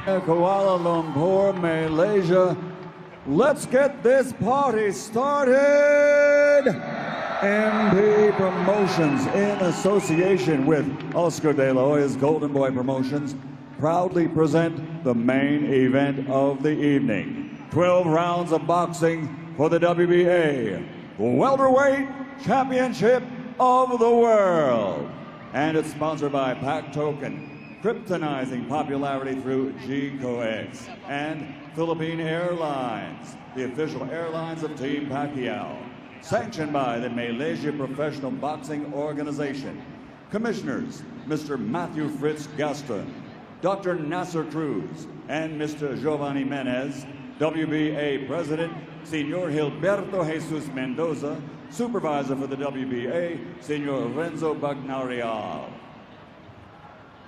Kuala Lumpur, Malaysia. Let's get this party started. MP Promotions, in association with Oscar De La Hoya's Golden Boy Promotions, proudly present the main event of the evening. 12 rounds of boxing for the WBA Welterweight Championship of the World. And it's sponsored by Pac Token, kryptonizing popularity through GCOX, and Philippine Airlines, the official airlines of Team Pacquiao. Sanctioned by the Malaysia Professional Boxing Organization. Commissioners, Mr. Matthew Fritz Gaston, Dr. Nasser Cruz, and Mr. Giovanni Menez. WBA President, Senor Gilberto Jesus Mendoza. Supervisor for the WBA, Senor Renzo Bagnarial.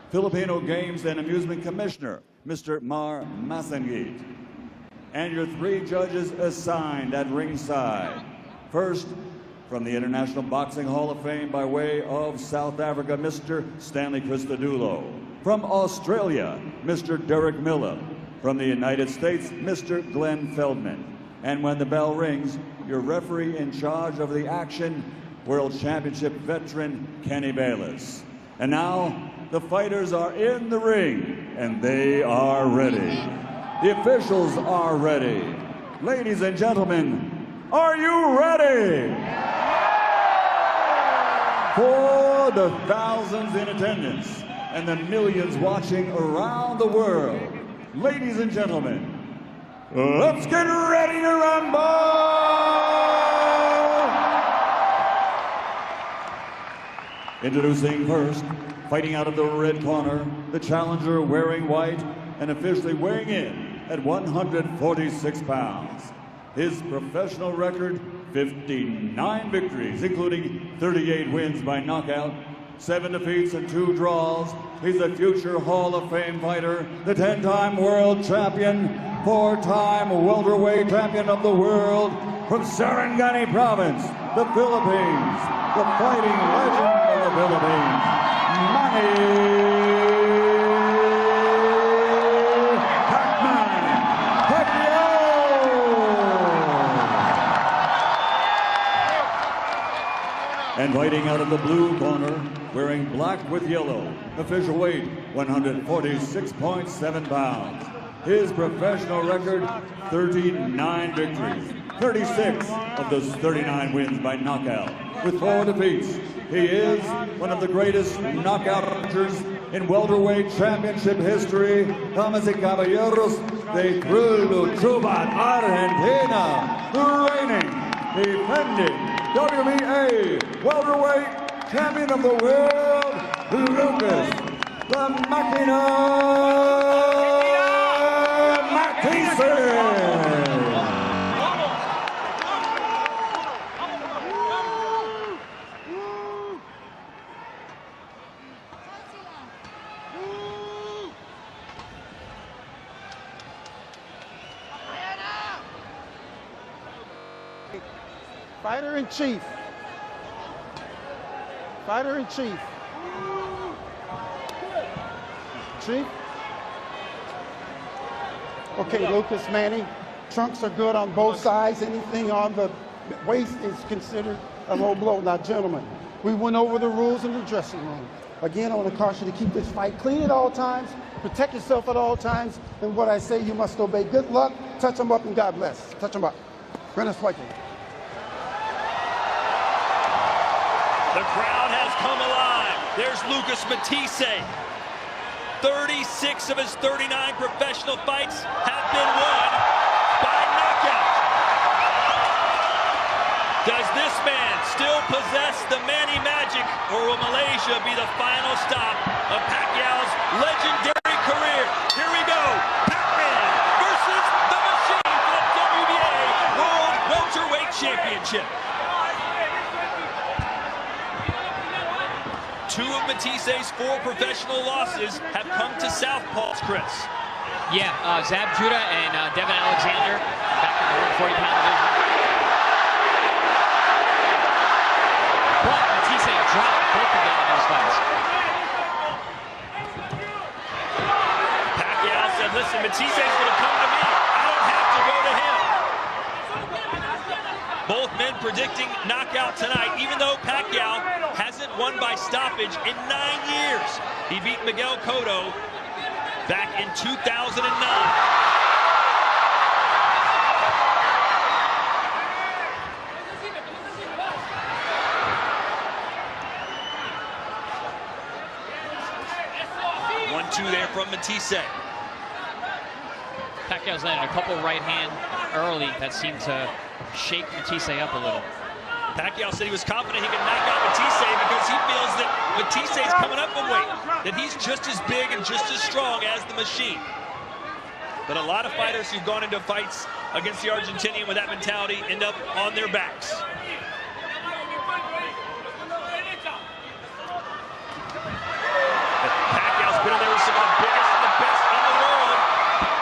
Filipino Games and Amusement Commissioner, Mr. Mar Masangit. And your 3 judges assigned at ringside. First, from the International Boxing Hall of Fame by way of South Africa, Mr. Stanley Christodoulou. From Australia, Mr. Derek Miller. From the United States, Mr. Glenn Feldman. And when the bell rings, your referee in charge of the action, World Championship veteran Kenny Bayless. And now, the fighters are in the ring, and they are ready. The officials are ready. Ladies and gentlemen, are you ready? For the thousands in attendance and the millions watching around the world, ladies and gentlemen, let's get ready to rumble! Introducing first, fighting out of the red corner, the challenger wearing white and officially weighing in at 146 pounds. His professional record, 59 victories, including 38 wins by knockout, 7 defeats and 2 draws. He's a future Hall of Fame fighter, the 10-time world champion, 4-time welterweight champion of the world from Sarangani Province, the Philippines, the fighting legend of the Philippines, Manny. And fighting out of the blue corner, wearing black with yellow, official weight 146.7 pounds. His professional record, 39 victories, 36 of those 39 wins by knockout, with 4 defeats. He is one of the greatest knockout punchers in welterweight championship history. Damas y caballeros, de Chubat, Argentina, the reigning, defending WBA welterweight champion of the world, Lucas the Machina Mathysse. Fighter-in-Chief. Fighter-in-Chief. Chief? Okay, Lucas, Manny. Trunks are good on both sides. Anything on the waist is considered a low blow. Now, gentlemen, we went over the rules in the dressing room. Again, I want to caution you to keep this fight clean at all times, protect yourself at all times, and what I say, you must obey. Good luck. Touch them up, and God bless. Touch them up. Brennan Swiking. The crowd has come alive. There's Lucas Mathysse. 36 of his 39 professional fights have been won by knockout. Does this man still possess the Manny magic, or will Malaysia be the final stop of Pacquiao's legendary career? Here we go. Pac-Man versus the Machine for the WBA World Welterweight Championship. 2 of Mathysse's 4 professional losses have come to Southpaws, Chris. Yeah, Zab Judah and Devin Alexander back in the 140-pound division. But Mathysse dropped both of them in those fights. Pacquiao said, listen, Both men predicting knockout tonight, even though Pacquiao hasn't won by stoppage in 9 years. He beat Miguel Cotto back in 2009. Two there from Mathysse. Pacquiao's landed a couple right hand early that seemed to shake Mathysse up a little. Pacquiao said he was confident he could knock out Mathysse because he feels that Mathysse is coming up in weight, that he's just as big and just as strong as the machine. But a lot of fighters who've gone into fights against the Argentinian with that mentality end up on their backs. Pacquiao's been in there with some of the biggest and the best in the world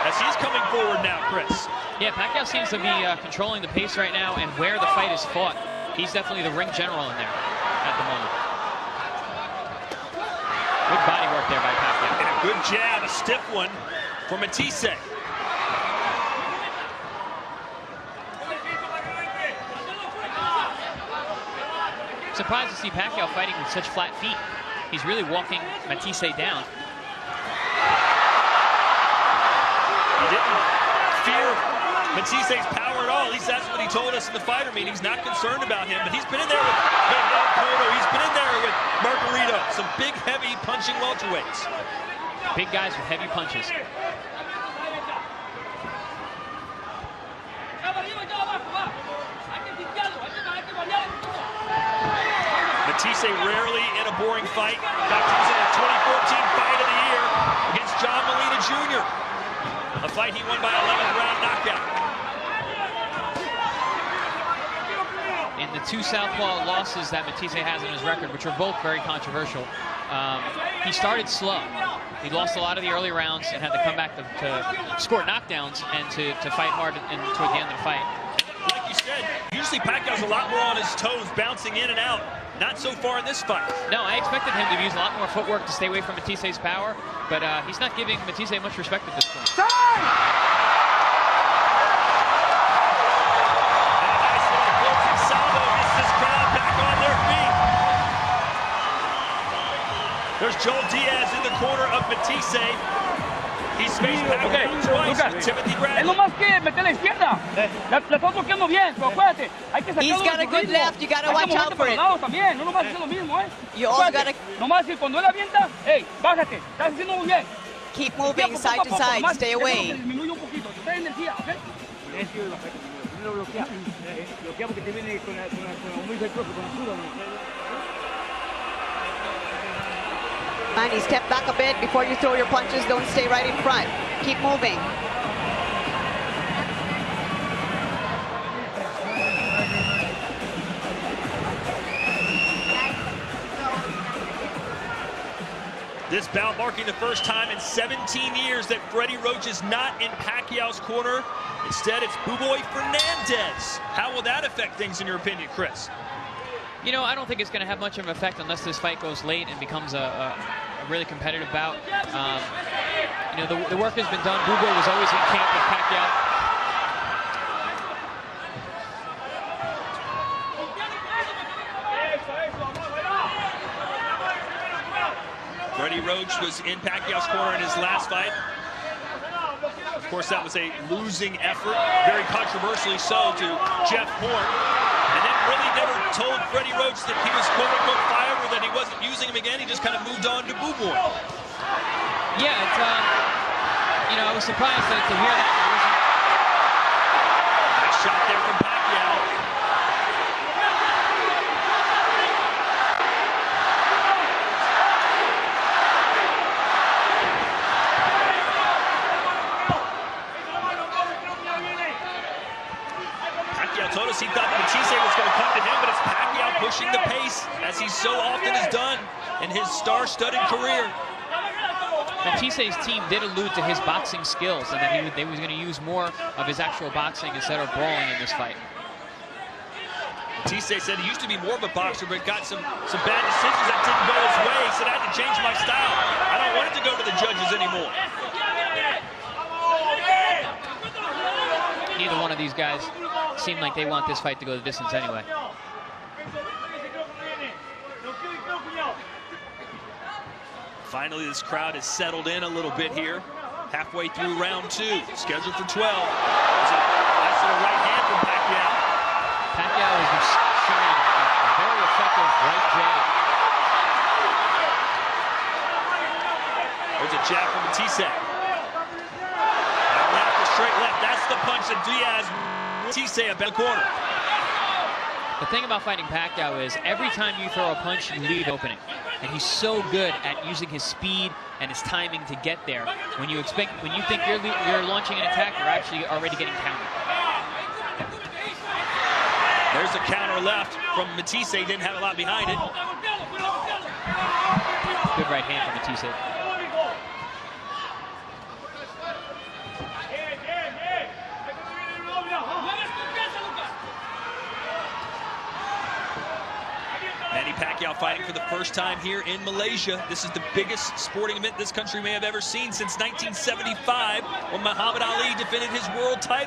as he's coming forward now, Chris. Yeah, Pacquiao seems to be controlling the pace right now and where the fight is fought. He's definitely the ring general in there at the moment. Good body work there by Pacquiao. And a good jab, a stiff one for Mathysse. Surprised to see Pacquiao fighting with such flat feet. He's really walking Mathysse down. He didn't fear Matysse's power at all. At least that's what he told us in the fighter meeting. He's not concerned about him, but he's been in there with Cotto. He's been in there with Margarito. Some big, heavy punching welterweights. Big guys with heavy punches. Mathysse rarely in a boring fight. In fact, he was in a 2014 fight of the year against John Molina Jr. A fight he won by 11th round knockout. In the 2 southpaw losses that Mathysse has in his record, which are both very controversial, he started slow. He lost a lot of the early rounds and had to come back to score knockdowns and to fight hard toward the end of the fight. Like you said, usually Pacquiao's a lot more on his toes, bouncing in and out. Not so far in this fight. No, I expected him to use a lot more footwork to stay away from Matysse's power, but he's not giving Mathysse much respect at this point. And a nice little closing salvo gets this crowd back on their feet. There's Joel Diaz in the corner of Mathysse. He's faced Pacquiao twice with Timothy Bradley. Es lo más que meter la izquierda. La estás bloqueando bien, pero acuérdate. Hay que He's got a good left. You got to watch out for it. También, no nomás hacer lo mismo, You also got to nomás decir, cuando él avienta, hey, bájate. Estás haciendo muy bien. keep moving side to side. Stay away. Disminuye un poquito. Está energía, ¿ok? Bloquea porque te viene con la humilde propio, con la suda. Manny, step back a bit before you throw your punches. Don't stay right in front. Keep moving. This bout marking the first time in 17 years that Freddie Roach is not in Pacquiao's corner. Instead, it's Buboy Fernandez. How will that affect things, in your opinion, Chris? You know, I don't think it's going to have much of an effect unless this fight goes late and becomes a really competitive bout. You know, the work has been done. Buboy was always in camp with Pacquiao. Freddie Roach was in Pacquiao's corner in his last fight. Of course, that was a losing effort, very controversially so, to Jeff Horn. And then really never told Freddie Roach that he was quote-unquote fired or that he wasn't using him again. He just kind of moved on to Buboy. Yeah, it's, you know, I was surprised to hear that. Nice shot there from Pacquiao. Pacquiao told us he thought Mathysse was going to come to him, but it's Pacquiao pushing the pace, as he so often has done in his star-studded career. Matysse's team did allude to his boxing skills and that he was going to use more of his actual boxing instead of brawling in this fight. Mathysse said he used to be more of a boxer, but got some bad decisions that didn't go his way. He said, I had to change my style. I don't want it to go to the judges anymore. Neither Neither one of these guys seem like they want this fight to go the distance anyway. Finally, this crowd has settled in a little bit here. Halfway through round 2, scheduled for 12. There's a nice little right hand from Pacquiao. Pacquiao is showing a very effective right jab. There's a jab from Mathysse. Left to straight left. That's the punch that Diaz. Mathysse up in the corner. The thing about fighting Pacquiao is every time you throw a punch, you leave opening. And he's so good at using his speed and his timing to get there. When you think you're launching an attack, you're actually already getting countered. There's a counter left from Mathysse. Didn't have a lot behind it. Good right hand from Mathysse. Manny Pacquiao fighting for the first time here in Malaysia. This is the biggest sporting event this country may have ever seen since 1975, when Muhammad Ali defended his world title.